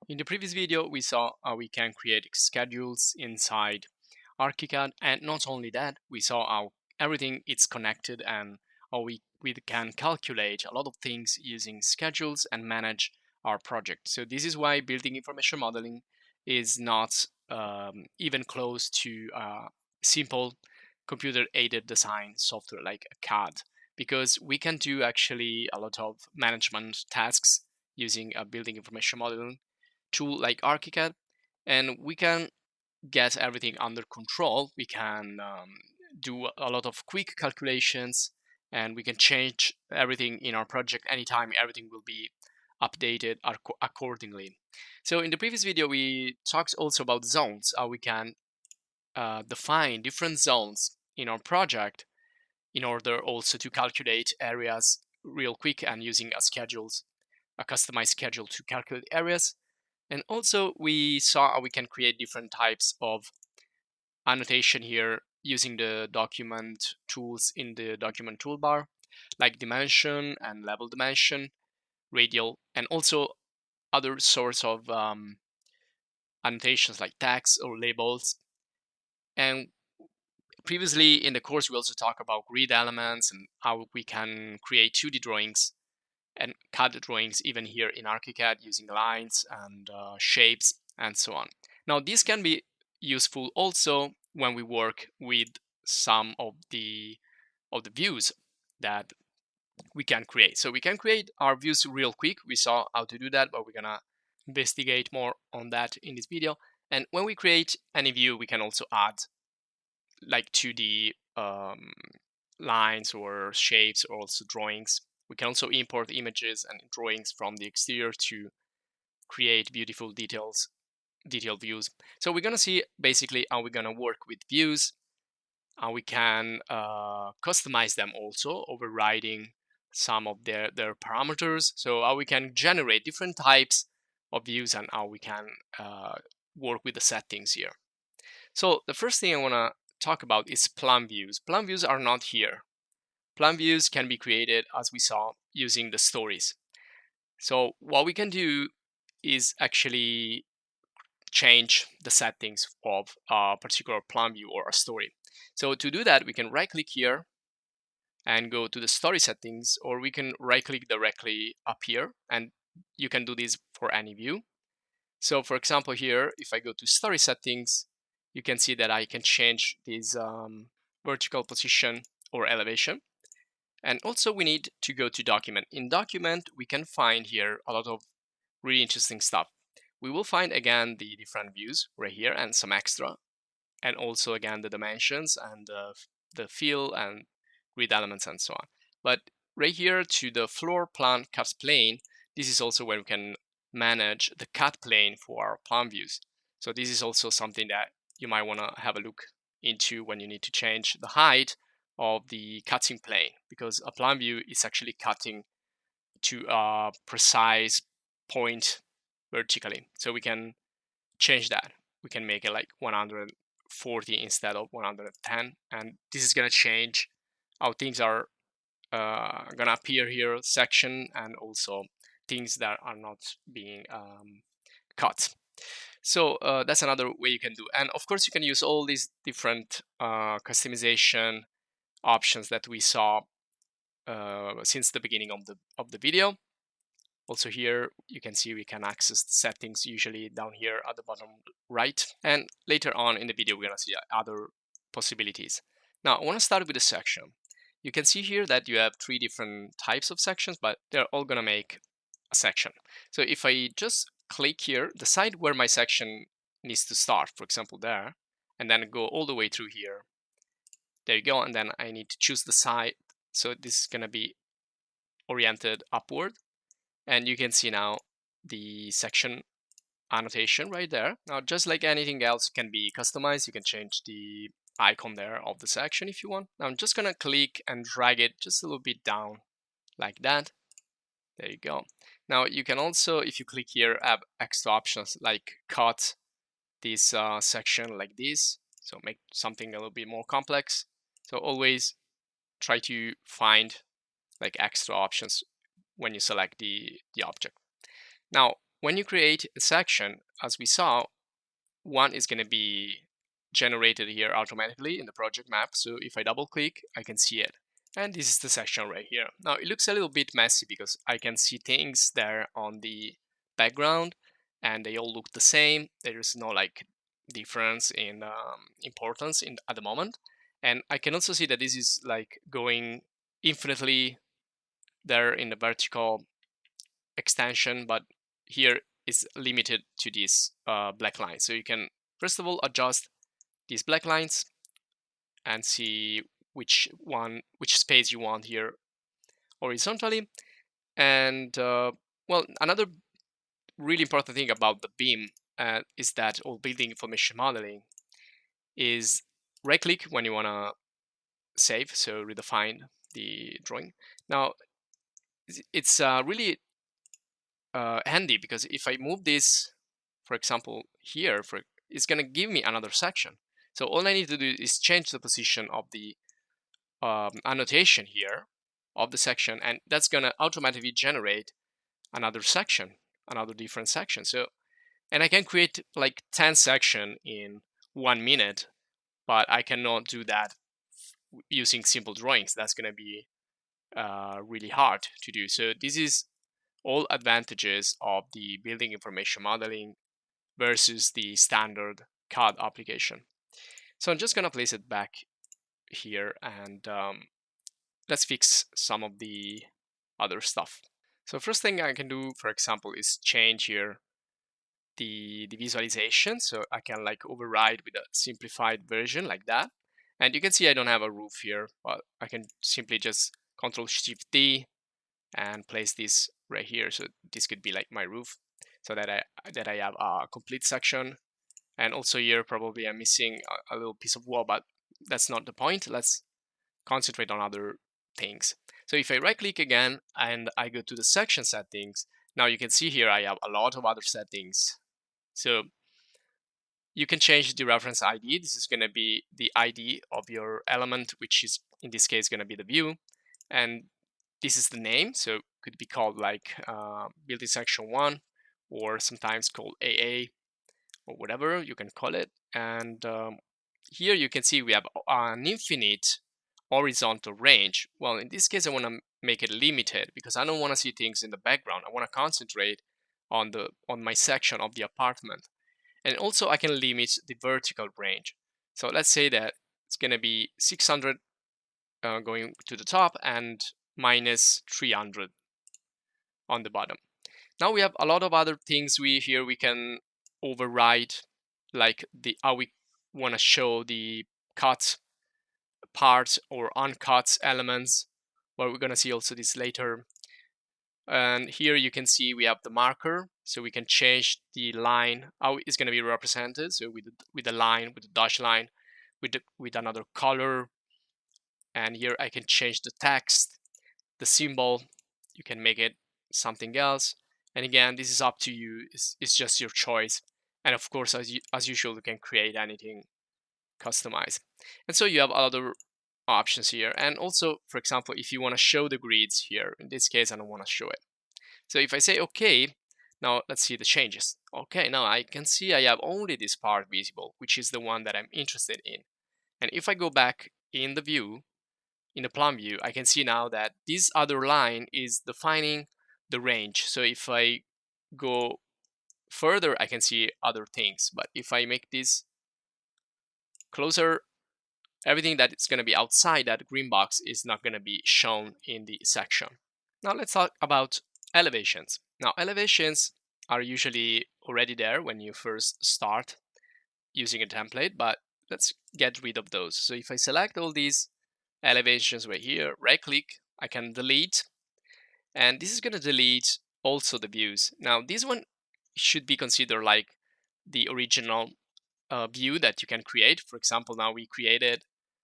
In the previous video, we saw how we can create schedules inside ARCHICAD, and not only that, we saw how everything is connected and how we can calculate a lot of things using schedules and manage our project. So this is why building information modeling is not even close to simple computer-aided design software like CAD, because we can do actually a lot of management tasks using a building information modeling tool like ARCHICAD, and we can get everything under control. We can do a lot of quick calculations, and we can change everything in our project anytime. Everything will be updated accordingly. So in the previous video, we talked also about zones, how we can define different zones in our project in order also to calculate areas real quick and using a customized schedule to calculate areas. And also we saw how we can create different types of annotation here using the document tools in the document toolbar, like dimension and level dimension, radial, and also other sorts of annotations like text or labels. And previously in the course, we also talked about grid elements and how we can create 2D drawings and CAD drawings even here in ARCHICAD using lines and shapes and so on. Now this can be useful also when we work with some of the views that we can create. So we can create our views real quick. We saw how to do that, but we're gonna investigate more on that in this video. And when we create any view, we can also add like 2D lines or shapes or also drawings. We can also import images and drawings from the exterior to create beautiful detailed views. So we're gonna see basically how we're gonna work with views, how we can customize them also, overriding some of their parameters. So how we can generate different types of views and how we can work with the settings here. So the first thing I wanna talk about is plan views. Plan views are not here. Plan views can be created, as we saw, using the stories. So what we can do is actually change the settings of a particular plan view or a story. So to do that, we can right click here and go to the story settings, or we can right click directly up here, and you can do this for any view. So for example here, if I go to story settings, you can see that I can change this vertical position or elevation. And also we need to go to document. In document, we can find here a lot of really interesting stuff. We will find again the different views right here and some extra, and also again the dimensions and the fill and grid elements and so on. But right here to the floor plan cut plane, this is also where we can manage the cut plane for our plan views. So this is also something that you might want to have a look into when you need to change the height of the cutting plane, because a plan view is actually cutting to a precise point vertically. So we can change that. We can make it like 140 instead of 110, and this is gonna change how things are gonna appear here, section, and also things that are not being cut. So that's another way you can do. And of course, you can use all these different customization options that we saw since the beginning of the video. Also here, you can see we can access the settings usually down here at the bottom right. And later on in the video, we're gonna see other possibilities. Now, I wanna start with a section. You can see here that you have 3 different types of sections, but they're all gonna make a section. So if I just click here, decide where my section needs to start, for example, there, and then go all the way through here. There you go, and then I need to choose the side. So this is gonna be oriented upward. And you can see now the section annotation right there. Now, just like anything else can be customized, you can change the icon there of the section if you want. Now I'm just gonna click and drag it just a little bit down like that. There you go. Now you can also, if you click here, have extra options like cut this section like this. So make something a little bit more complex. So always try to find like extra options when you select the object. Now, when you create a section, as we saw, one is going to be generated here automatically in the project map. So if I double click, I can see it. And this is the section right here. Now it looks a little bit messy because I can see things there on the background and they all look the same. There is no like difference in importance at the moment. And I can also see that this is like going infinitely there in the vertical extension, but here is limited to this black line. So you can first of all adjust these black lines and see which space you want here horizontally. And well, another really important thing about the BIM is that all building information modeling is right click when you want to save, so redefine the drawing. Now it's really handy because if I move this, for example, here, it's going to give me another section. So all I need to do is change the position of the annotation here of the section, and that's going to automatically generate another section, another different section. So, and I can create like 10 sections in 1 minute, but I cannot do that using simple drawings. That's going to be really hard to do. So this is all advantages of the building information modeling versus the standard CAD application. So I'm just going to place it back here and let's fix some of the other stuff. So first thing I can do, for example, is change here the visualization. So I can like override with a simplified version like that. And you can see I don't have a roof here, but I can simply just Ctrl+Shift+D and place this right here. So this could be like my roof, so that I have a complete section. And also here probably I'm missing a little piece of wall, but that's not the point. Let's concentrate on other things. So if I right click again and I go to the section settings, now you can see here I have a lot of other settings. So you can change the reference ID. This is going to be the ID of your element, which is in this case going to be the view. And this is the name, so it could be called like building section 1, or sometimes called AA, or whatever you can call it. And here you can see we have an infinite horizontal range. Well, in this case, I want to make it limited because I don't want to see things in the background. I want to concentrate on my section of the apartment. And also I can limit the vertical range. So let's say that it's going to be 600 going to the top and minus 300 on the bottom. Now we have a lot of other things we can override, like how we want to show the cut parts or uncut elements. Well, we're going to see also this later. And here you can see we have the marker, so we can change the line, how it's going to be represented. So with the line, with the dash line, with another color. And here I can change the text, the symbol. You can make it something else. And again, this is up to you. It's just your choice. And of course, as usual, you can create anything customized. And so you have other options here. And also, for example, if you want to show the grids here, in this case, I don't want to show it. So if I say OK, now let's see the changes. Okay, now I can see I have only this part visible, which is the one that I'm interested in. And if I go back in the view, in the plan view, I can see now that this other line is defining the range. So if I go further, I can see other things. But if I make this closer, everything that is going to be outside that green box is not going to be shown in the section. Now let's talk about elevations. Now elevations are usually already there when you first start using a template, but let's get rid of those. So if I select all these elevations right here, right click, I can delete, and this is going to delete also the views. Now this one should be considered like the original view that you can create. For example, now we created